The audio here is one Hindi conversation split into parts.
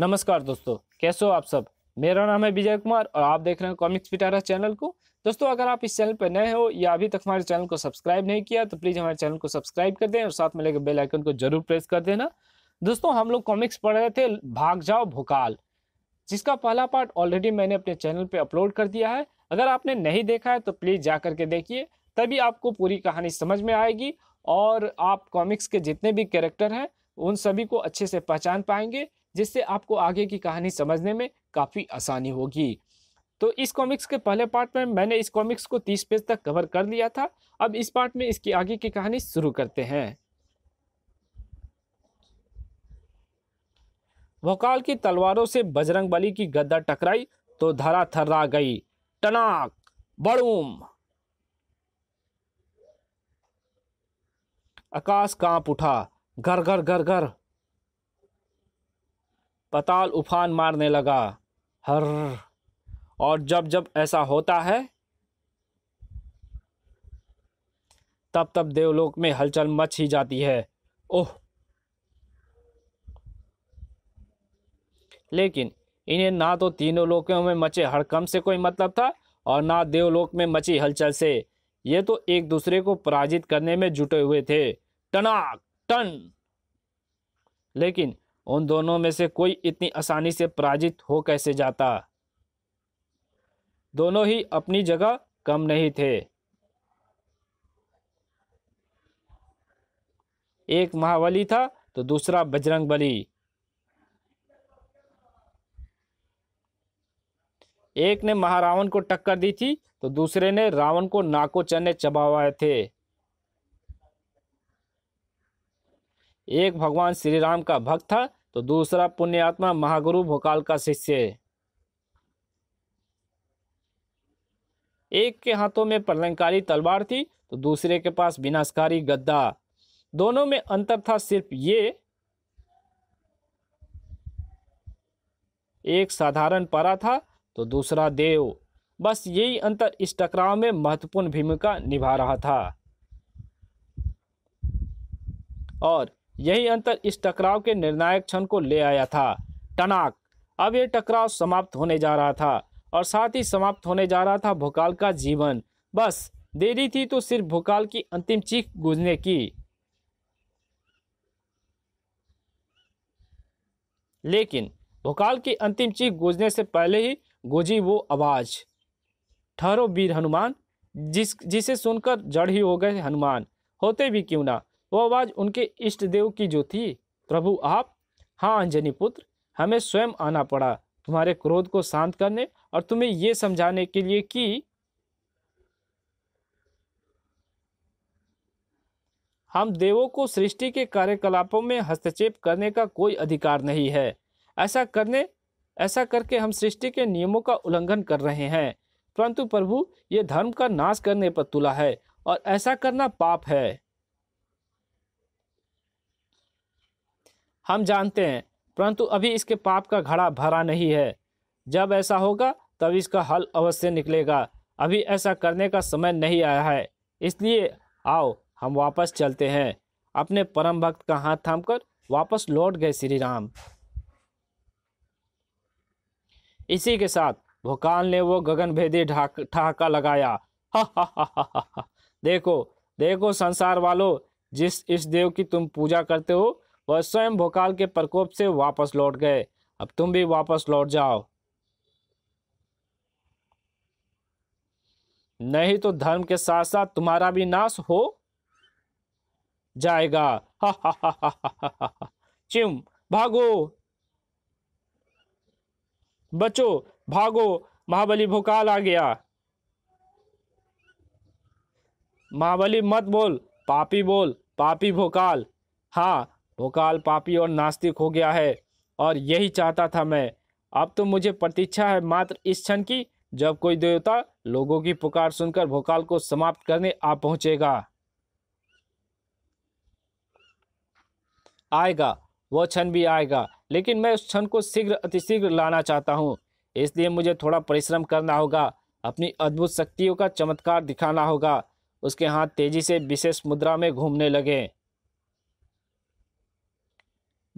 नमस्कार दोस्तों, कैसे हो आप सब। मेरा नाम है विजय कुमार और आप देख रहे हैं कॉमिक्स पिटारा चैनल को। दोस्तों, अगर आप इस चैनल पर नए हो या अभी तक हमारे चैनल को सब्सक्राइब नहीं किया तो प्लीज़ हमारे चैनल को सब्सक्राइब कर दें और साथ में लगे बेल आइकन को जरूर प्रेस कर देना। दोस्तों, हम लोग कॉमिक्स पढ़ रहे थे भाग जाओ भोकाल, जिसका पहला पार्ट ऑलरेडी मैंने अपने चैनल पर अपलोड कर दिया है। अगर आपने नहीं देखा है तो प्लीज़ जा करके देखिए, तभी आपको पूरी कहानी समझ में आएगी और आप कॉमिक्स के जितने भी कैरेक्टर हैं उन सभी को अच्छे से पहचान पाएंगे, जिससे आपको आगे की कहानी समझने में काफ़ी आसानी होगी। तो इस कॉमिक्स के पहले पार्ट में मैंने इस कॉमिक्स को 30 पेज तक कवर कर लिया था। अब इस पार्ट में इसकी आगे की कहानी शुरू करते हैं। भोकाल की तलवारों से बजरंगबली की गद्दा टकराई तो धरा थर्रा गई। टनाक बड़ूम, आकाश कांप उठा। घर घर घर घर, पताल उफान मारने लगा। हर, और जब जब ऐसा होता है तब तब देवलोक में हलचल मच ही जाती है। ओह, लेकिन इन्हें ना तो तीनों लोकों में मचे हड़कंप से कोई मतलब था और ना देवलोक में मची हलचल से। ये तो एक दूसरे को पराजित करने में जुटे हुए थे। टनाक टन, लेकिन उन दोनों में से कोई इतनी आसानी से पराजित हो कैसे जाता। दोनों ही अपनी जगह कम नहीं थे। एक महाबली था तो दूसरा बजरंगबली। एक ने महारावण को टक्कर दी थी तो दूसरे ने रावण को नाको चने चबाए थे। एक भगवान श्री राम का भक्त था तो दूसरा पुण्यात्मा महागुरु भोकाल का शिष्य। एक के हाथों में प्रलंकारी तलवार थी तो दूसरे के पास विनाशकारी गद्दा। दोनों में अंतर था सिर्फ ये, एक साधारण परा था तो दूसरा देव। बस यही अंतर इस टकराव में महत्वपूर्ण भूमिका निभा रहा था और यही अंतर इस टकराव के निर्णायक क्षण को ले आया था। टनाक, अब यह टकराव समाप्त होने जा रहा था और साथ ही समाप्त होने जा रहा था भोकाल का जीवन। बस देरी थी तो सिर्फ भोकाल की अंतिम चीख गूंजने की। लेकिन भोकाल की अंतिम चीख गूंजने से पहले ही गूंजी वो आवाज, ठहरो वीर हनुमान, जिसे सुनकर जड़ ही हो गए हनुमान। होते भी क्यों ना, वो आवाज उनके इष्ट देव की जो थी। प्रभु आप। हाँ अंजनी पुत्र, हमें स्वयं आना पड़ा तुम्हारे क्रोध को शांत करने और तुम्हें ये समझाने के लिए कि हम देवों को सृष्टि के कार्यकलापों में हस्तक्षेप करने का कोई अधिकार नहीं है। ऐसा करके हम सृष्टि के नियमों का उल्लंघन कर रहे हैं। परंतु प्रभु, ये धर्म का नाश करने पर तुला है और ऐसा करना पाप है। हम जानते हैं, परंतु अभी इसके पाप का घड़ा भरा नहीं है। जब ऐसा होगा तब इसका हल अवश्य निकलेगा। अभी ऐसा करने का समय नहीं आया है, इसलिए आओ हम वापस चलते हैं। अपने परम भक्त का हाथ थामकर वापस लौट गए श्री राम। इसी के साथ भोकाल ने वो गगनभेदी ठहाका लगाया। हा हा हा हा हा हा। देखो देखो संसार वालों, जिस इस देव की तुम पूजा करते हो वह स्वयं भोकाल के प्रकोप से वापस लौट गए। अब तुम भी वापस लौट जाओ, नहीं तो धर्म के साथ साथ तुम्हारा भी नाश हो जाएगा। हा हा हा हा हा हा। चिम, भागो बचो, भागो, महाबली भोकाल आ गया। महाबली मत बोल, पापी बोल, पापी भोकाल। हाँ, भोकाल पापी और नास्तिक हो गया है और यही चाहता था मैं। अब तो मुझे प्रतीक्षा है मात्र इस क्षण की, जब कोई देवता लोगों की पुकार सुनकर भोकाल को समाप्त करने आ पहुंचेगा। आएगा, वो क्षण भी आएगा, लेकिन मैं उस क्षण को शीघ्र अतिशीघ्र लाना चाहता हूँ। इसलिए मुझे थोड़ा परिश्रम करना होगा, अपनी अद्भुत शक्तियों का चमत्कार दिखाना होगा। उसके हाथ तेजी से विशेष मुद्रा में घूमने लगे।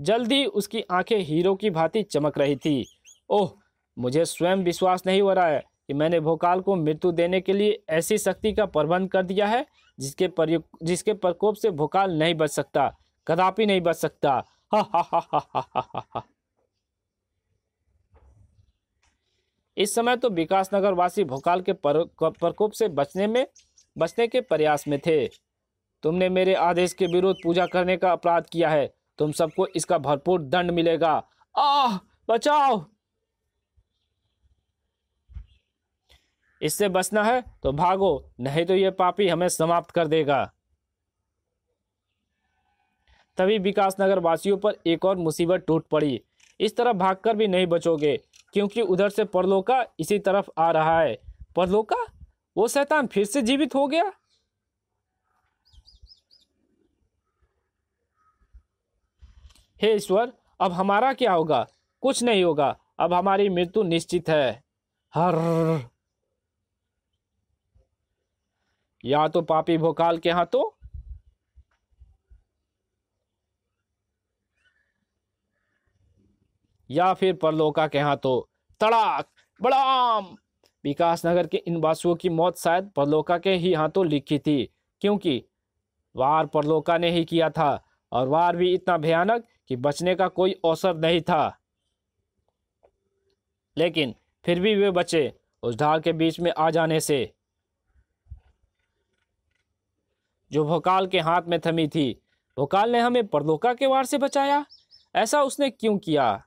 जल्दी उसकी आंखें हीरो की भांति चमक रही थी। ओह, मुझे स्वयं विश्वास नहीं हो रहा है कि मैंने भोकाल को मृत्यु देने के लिए ऐसी शक्ति का प्रबंध कर दिया है जिसके प्रकोप से भोकाल नहीं बच सकता, कदापि नहीं बच सकता। हा हा हा हा हा हा हा। इस समय तो विकासनगर वासी भोकाल के प्रकोप से बचने के प्रयास में थे। तुमने मेरे आदेश के विरुद्ध पूजा करने का अपराध किया है, तुम सबको इसका भरपूर दंड मिलेगा। आह, बचाओ! इससे बचना है तो भागो, नहीं तो यह पापी हमें समाप्त कर देगा। तभी विकासनगर वासियों पर एक और मुसीबत टूट पड़ी। इस तरफ भागकर भी नहीं बचोगे, क्योंकि उधर से परलोका इसी तरफ आ रहा है। परलोका? वो शैतान फिर से जीवित हो गया? हे ईश्वर, अब हमारा क्या होगा? कुछ नहीं होगा, अब हमारी मृत्यु निश्चित है। हर या तो पापी भोकाल के हाथों, या फिर परलोका के हाथों। तड़ाक बड़ाम! विकासनगर के इन वासियों की मौत शायद परलोका के ही हाथों लिखी थी, क्योंकि वार परलोका ने ही किया था, और वार भी इतना भयानक कि बचने का कोई अवसर नहीं था। लेकिन फिर भी वे बचे उस ढाल के बीच में आ जाने से, जो भोकाल के हाथ में थमी थी। भोकाल ने हमें परलोका के वार से बचाया। ऐसा उसने क्यों किया?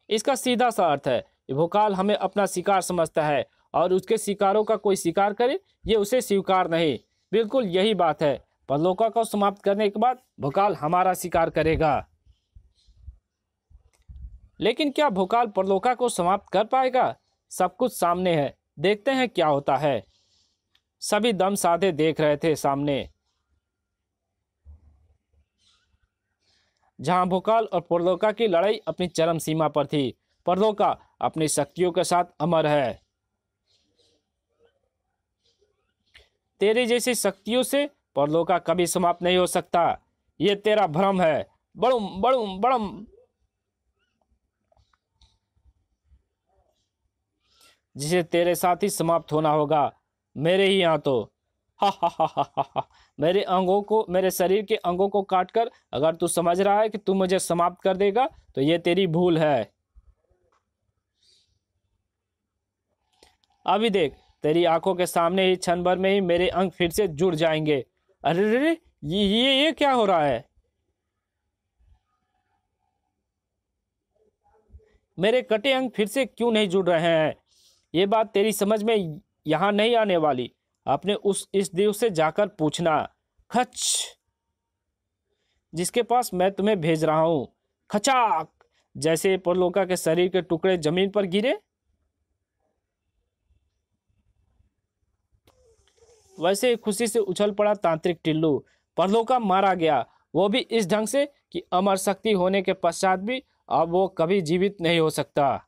इसका सीधा सा अर्थ है कि भोकाल हमें अपना शिकार समझता है, और उसके शिकारों का कोई शिकार करे ये उसे स्वीकार नहीं। बिल्कुल यही बात है। परलोका को समाप्त करने के बाद भोकाल हमारा शिकार करेगा। लेकिन क्या भोकाल परलोका को समाप्त कर पाएगा? सब कुछ सामने है, देखते हैं क्या होता है। सभी दम साधे देख रहे थे सामने, जहां भोकाल और परलोका की लड़ाई अपनी चरम सीमा पर थी। परलोका अपनी शक्तियों के साथ अमर है। तेरी जैसी शक्तियों से परलोका कभी समाप्त नहीं हो सकता। ये तेरा भ्रम है। बड़ुम बड़ुम बड़म। जिसे तेरे साथ ही समाप्त होना होगा, मेरे ही हाथों। हा हा हा हा हा हा। मेरे शरीर के अंगों को काटकर अगर तू समझ रहा है कि तू मुझे समाप्त कर देगा, तो ये तेरी भूल है। अभी देख, तेरी आंखों के सामने ही क्षण भर में ही मेरे अंग फिर से जुड़ जाएंगे। अरे रे, ये क्या हो रहा है? मेरे कटे अंग फिर से क्यों नहीं जुड़ रहे हैं? ये बात तेरी समझ में यहां नहीं आने वाली। अपने इस देव से जाकर पूछना। खच! जिसके पास मैं तुम्हें भेज रहा हूं। खचाक! जैसे परलोका के शरीर के टुकड़े जमीन पर गिरे, वैसे खुशी से उछल पड़ा तांत्रिक टिल्लू। परलोका मारा गया, वो भी इस ढंग से कि अमर शक्ति होने के पश्चात भी अब वो कभी जीवित नहीं हो सकता।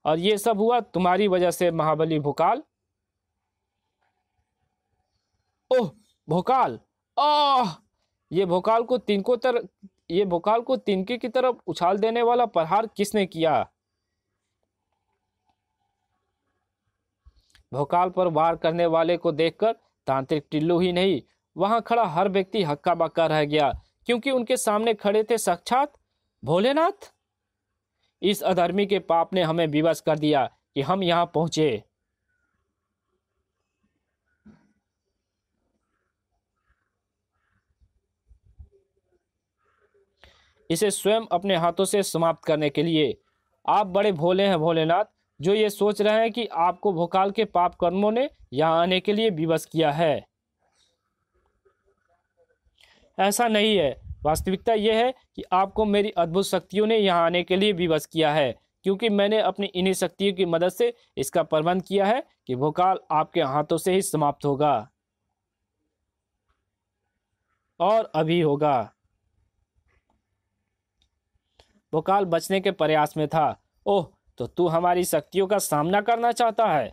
और ये सब हुआ तुम्हारी वजह से, महाबली भोकाल। ओह भोकाल! आह! ये भोकाल को तिनके की तरफ उछाल देने वाला प्रहार किसने किया? भोकाल पर वार करने वाले को देखकर तांत्रिक टिल्लू ही नहीं, वहां खड़ा हर व्यक्ति हक्का बक्का रह गया, क्योंकि उनके सामने खड़े थे साक्षात भोलेनाथ। इस अधर्मी के पाप ने हमें विवश कर दिया कि हम यहां पहुंचे। इसे स्वयं अपने हाथों से समाप्त करने के लिए। आप बड़े भोले हैं भोलेनाथ, जो ये सोच रहे हैं कि आपको भोकाल के पाप कर्मों ने यहाँ आने के लिए विवश किया है। ऐसा नहीं है। वास्तविकता यह है कि आपको मेरी अद्भुत शक्तियों ने यहाँ आने के लिए विवश किया है, क्योंकि मैंने अपनी इन्हीं शक्तियों की मदद से इसका प्रबंध किया है कि भोकाल आपके हाथों से ही समाप्त होगा, और अभी होगा। भोकाल बचने के प्रयास में था। ओह, तो तू हमारी शक्तियों का सामना करना चाहता है?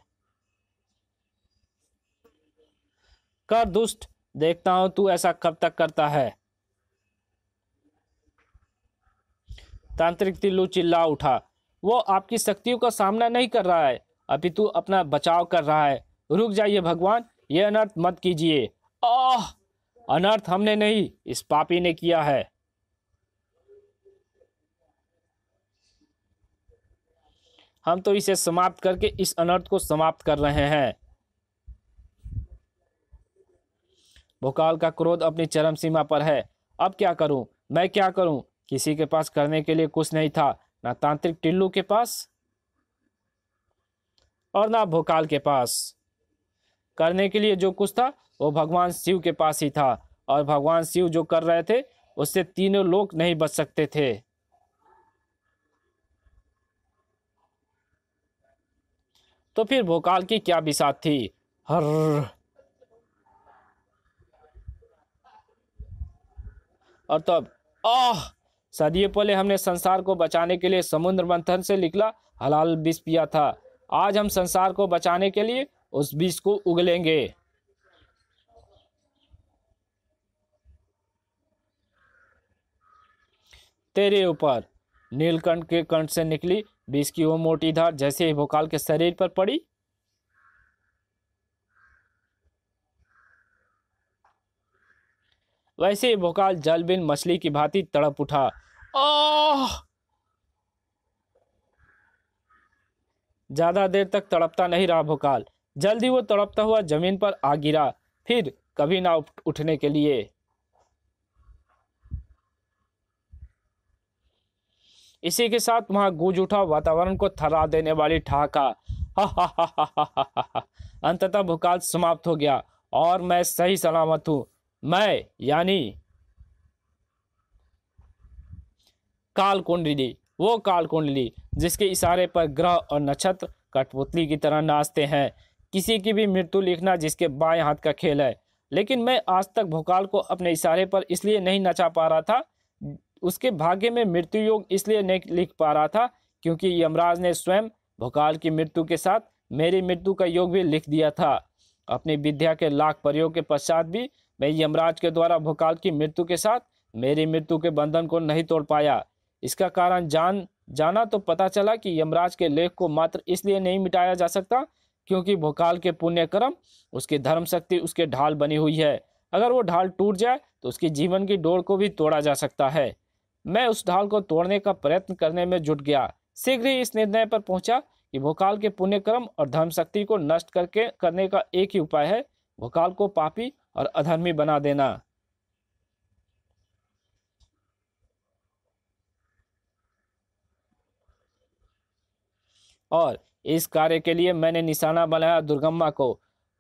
कर दुष्ट, देखता हूं तू ऐसा कब तक करता है। तांत्रिक टिल्लू चिल्ला उठा। वो आपकी शक्तियों का सामना नहीं कर रहा है, अपितु अपना बचाव कर रहा है। रुक जाइए भगवान, ये अनर्थ मत कीजिए। आह! अनर्थ हमने नहीं, इस पापी ने किया है। हम तो इसे समाप्त करके इस अनर्थ को समाप्त कर रहे हैं। भोकाल का क्रोध अपनी चरम सीमा पर है। अब क्या करूं, मैं क्या करूं? किसी के पास करने के लिए कुछ नहीं था, ना तांत्रिक टिल्लू के पास और ना भोकाल के पास। करने के लिए जो कुछ था वो भगवान शिव के पास ही था, और भगवान शिव जो कर रहे थे उससे तीनों लोग नहीं बच सकते थे। तो फिर भोकाल की क्या बिसात थी? हर और तब आह! सदियों पहले हमने संसार को बचाने के लिए समुद्र मंथन से निकला हलाल विष पिया था। आज हम संसार को बचाने के लिए उस विष को उगलेंगे। तेरे ऊपर। नीलकंठ के कंठ से निकली विष की वो मोटी धार जैसे ही भोकाल के शरीर पर पड़ी, वैसे ही भोकाल जल बिन मछली की भांति तड़प उठा। आह! ज्यादा देर तक तड़पता नहीं रहा भोकाल, जल्दी वो तड़पता हुआ जमीन पर आ गिरा, फिर कभी ना उठने के लिए। इसी के साथ वहां गूंज उठा वातावरण को थर्रा देने वाली ठहाका। हा हा हा हा हा हा हा हा। अंततः भूकाल समाप्त हो गया और मैं सही सलामत हूं। मैं यानी काल कुंडली, वो काल कुंडली जिसके इशारे पर ग्रह और नक्षत्र कठपुतली की तरह नाचते हैं। किसी की भी मृत्यु लिखना जिसके बाएं हाथ का खेल है। लेकिन मैं आज तक भोकाल को अपने इशारे पर इसलिए नहीं नचा पा रहा था, उसके भाग्य में मृत्यु योग इसलिए नहीं लिख पा रहा था क्योंकि यमराज ने स्वयं भोकाल की मृत्यु के साथ मेरी मृत्यु का योग भी लिख दिया था। अपनी विद्या के लाख प्रयोग के पश्चात भी मैं यमराज के द्वारा भोकाल की मृत्यु के साथ मेरी मृत्यु के बंधन को नहीं तोड़ पाया। इसका कारण जाना तो पता चला कि यमराज के लेख को मात्र इसलिए नहीं मिटाया जा सकता क्योंकि भोकाल के पुण्य कर्म, उसकी धर्म शक्ति उसके ढाल बनी हुई है। अगर वो ढाल टूट जाए तो उसकी जीवन की डोर को भी तोड़ा जा सकता है। मैं उस ढाल को तोड़ने का प्रयत्न करने में जुट गया। शीघ्र ही इस निर्णय पर पहुंचा कि भोकाल के पुण्य कर्म और धर्म शक्ति को नष्ट करने का एक ही उपाय है, भोकाल को पापी और अधर्मी बना देना। और इस कार्य के लिए मैंने निशाना बनाया दुर्गम्मा को।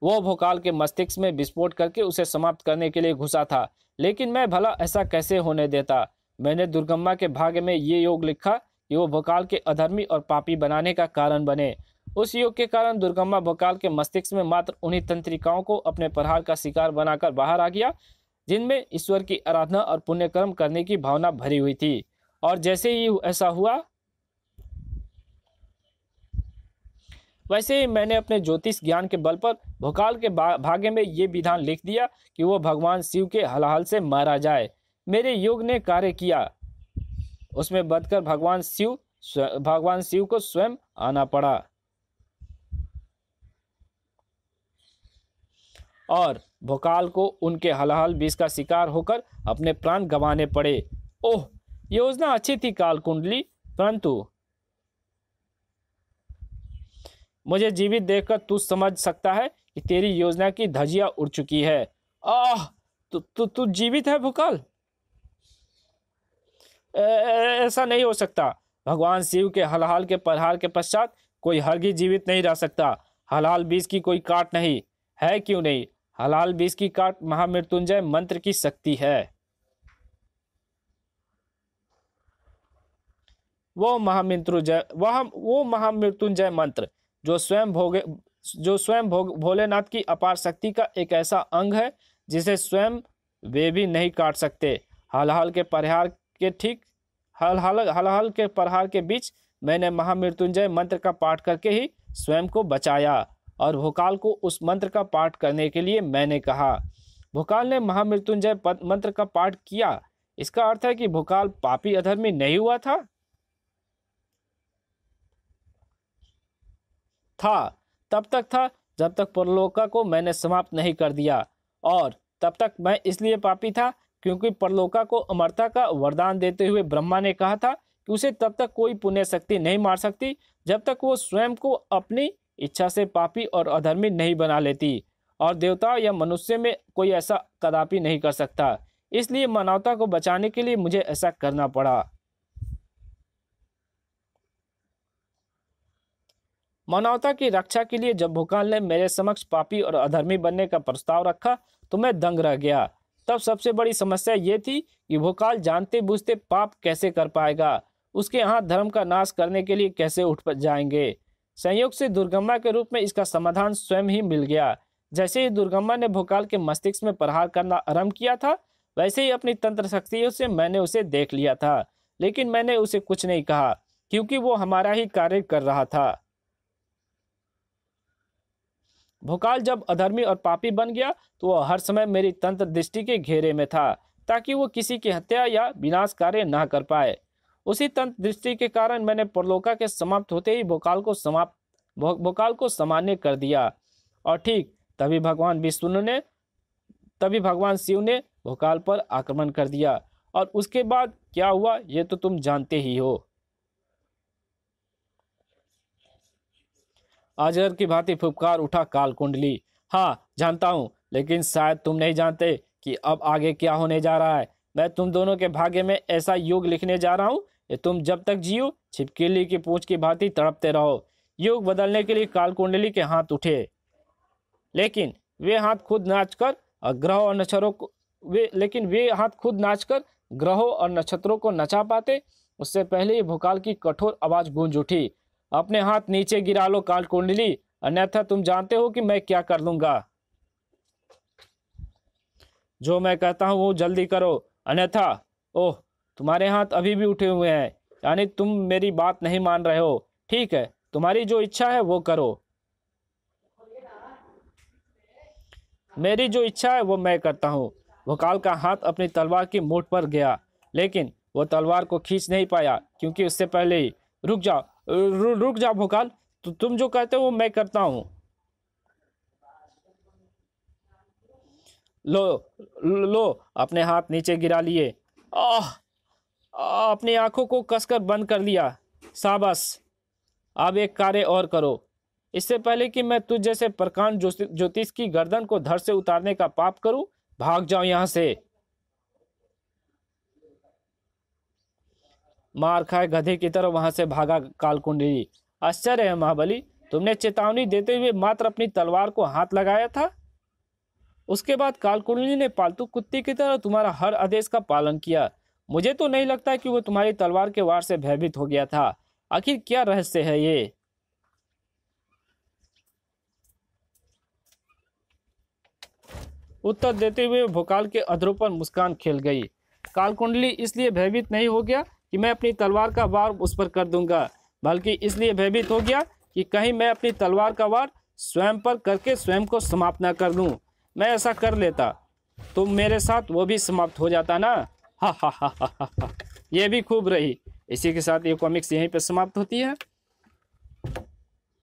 वो भोकाल के मस्तिष्क में विस्फोट करके उसे समाप्त करने के लिए घुसा था, लेकिन मैं भला ऐसा कैसे होने देता। मैंने दुर्गम्मा के भाग्य में ये योग लिखा कि वो भोकाल के अधर्मी और पापी बनाने का कारण बने। उस योग के कारण दुर्गम्मा भोकाल के मस्तिष्क में मात्र उन्हीं तंत्रिकाओं को अपने प्रहार का शिकार बनाकर बाहर आ गया जिनमें ईश्वर की आराधना और पुण्यकर्म करने की भावना भरी हुई थी। और जैसे ही ऐसा हुआ, वैसे ही मैंने अपने ज्योतिष ज्ञान के बल पर भोकाल के भाग्य में ये विधान लिख दिया कि वो भगवान शिव के हलाहल से मारा जाए। मेरे योग ने कार्य किया, उसमें बदकर भगवान शिव को स्वयं आना पड़ा और भोकाल को उनके हलाहल विष का शिकार होकर अपने प्राण गंवाने पड़े। ओह, योजना अच्छी थी काल कुंडली, परंतु मुझे जीवित देखकर तू समझ सकता है कि तेरी योजना की धज्जियां उड़ चुकी है। आह! तू जीवित है भोकाल? ऐसा नहीं हो सकता। भगवान शिव के हलाहल के प्रहार के पश्चात कोई हरगिज जीवित नहीं रह सकता। हलाल बीज की कोई काट नहीं है, क्यों नहीं? हलाल बीज की काट महामृत्युंजय मंत्र की शक्ति है। वो महामृत्युंजय मंत्र जो स्वयं भोलेनाथ की अपार शक्ति का एक ऐसा अंग है जिसे स्वयं वे भी नहीं काट सकते। हलाहल के प्रहार के ठीक हलाहल के प्रहार के बीच मैंने महामृत्युंजय मंत्र का पाठ करके ही स्वयं को बचाया और भोकाल को उस मंत्र का पाठ करने के लिए मैंने कहा। भोकाल ने महामृत्युंजय मंत्र का पाठ किया। इसका अर्थ है कि भोकाल पापी अधर्मी नहीं हुआ था। तब तक था जब तक परलोका को मैंने समाप्त नहीं कर दिया, और तब तक मैं इसलिए पापी था क्योंकि परलोका को अमरता का वरदान देते हुए ब्रह्मा ने कहा था कि उसे तब तक कोई पुण्य शक्ति नहीं मार सकती जब तक वो स्वयं को अपनी इच्छा से पापी और अधर्मी नहीं बना लेती, और देवता या मनुष्य में कोई ऐसा कदापि नहीं कर सकता। इसलिए मानवता को बचाने के लिए मुझे ऐसा करना पड़ा। मानवता की रक्षा के लिए जब भोकाल ने मेरे समक्ष पापी और अधर्मी बनने का प्रस्ताव रखा तो मैं दंग रह गया। तब सबसे बड़ी समस्या ये थी कि भोकाल जानते बूझते पाप कैसे कर पाएगा, उसके हाथ धर्म का नाश करने के लिए कैसे उठ जाएंगे। संयोग से दुर्गम्मा के रूप में इसका समाधान स्वयं ही मिल गया। जैसे ही दुर्गम्मा ने भोकाल के मस्तिष्क में प्रहार करना आरंभ किया था, वैसे ही अपनी तंत्र शक्तियों से मैंने उसे देख लिया था, लेकिन मैंने उसे कुछ नहीं कहा क्योंकि वो हमारा ही कार्य कर रहा था। भोकाल जब अधर्मी और पापी बन गया तो वह हर समय मेरी तंत्र दृष्टि के घेरे में था ताकि वो किसी की हत्या या विनाश कार्य ना कर पाए। उसी तंत्र दृष्टि के कारण मैंने परलोका के समाप्त होते ही भोकाल को सामान्य कर दिया, और ठीक तभी भगवान शिव ने भोकाल पर आक्रमण कर दिया। और उसके बाद क्या हुआ ये तो तुम जानते ही हो। अजगर की भांति फुफकार उठा काल कुंडली। हाँ जानता हूँ, लेकिन शायद तुम नहीं जानते कि अब आगे क्या होने जा रहा है। मैं तुम दोनों के भाग्य में ऐसा युग लिखने जा रहा हूँ कि तुम जब तक जियो छिपकली की पूंछ की भांति तड़पते रहो। युग बदलने के लिए काल कुंडली के हाथ उठे, लेकिन वे हाथ खुद नाचकर ग्रहों और नक्षत्रों को नचा पाते उससे पहले ही भोकाल की कठोर आवाज गूंज उठी। अपने हाथ नीचे गिरा लो काल कुंडली, अन्यथा तुम जानते हो कि मैं क्या कर लूंगा। जो मैं कहता हूं वो जल्दी करो, अन्यथा। ओह, तुम्हारे हाथ अभी भी उठे हुए हैं, यानी तुम मेरी बात नहीं मान रहे हो। ठीक है, तुम्हारी जो इच्छा है वो करो। मेरी जो इच्छा है वो मैं करता हूँ। भोकाल का हाथ अपनी तलवार की मूठ पर गया, लेकिन वो तलवार को खींच नहीं पाया क्योंकि उससे पहले ही रुक जाओ भोकाल, तो तुम जो कहते हो वो मैं करता हूँ। लो अपने हाथ नीचे गिरा लिए। अपनी आंखों को कसकर बंद कर लिया। शाबाश, अब एक कार्य और करो। इससे पहले कि मैं तुझ जैसे प्रकांड ज्योतिष की गर्दन को धड़ से उतारने का पाप करूं, भाग जाओ यहां से। मार खाए गधे की तरह वहां से भागा कालकुंडली। आश्चर्य है महाबली, तुमने चेतावनी देते हुए मात्र अपनी तलवार को हाथ लगाया था। उसके बाद कालकुंडली ने पालतू कुत्ते की तरह तुम्हारा हर आदेश का पालन किया। मुझे तो नहीं लगता कि वो तुम्हारी तलवार के वार से भयभीत हो गया था। आखिर क्या रहस्य है ये? उत्तर देते हुए भोकाल के अधरों पर मुस्कान खिल गई। कालकुंडली इसलिए भयभीत नहीं हो गया कि मैं अपनी तलवार का वार उस पर कर दूंगा, बल्कि इसलिए भयभीत हो गया कि कहीं मैं अपनी तलवार का वार स्वयं पर करके स्वयं को समाप्त न कर दूं। मैं ऐसा कर लेता तो मेरे साथ वो भी समाप्त हो जाता ना। हा हा हा हा हा। ये भी खूब रही। इसी के साथ ये कॉमिक्स यहीं पे समाप्त होती है।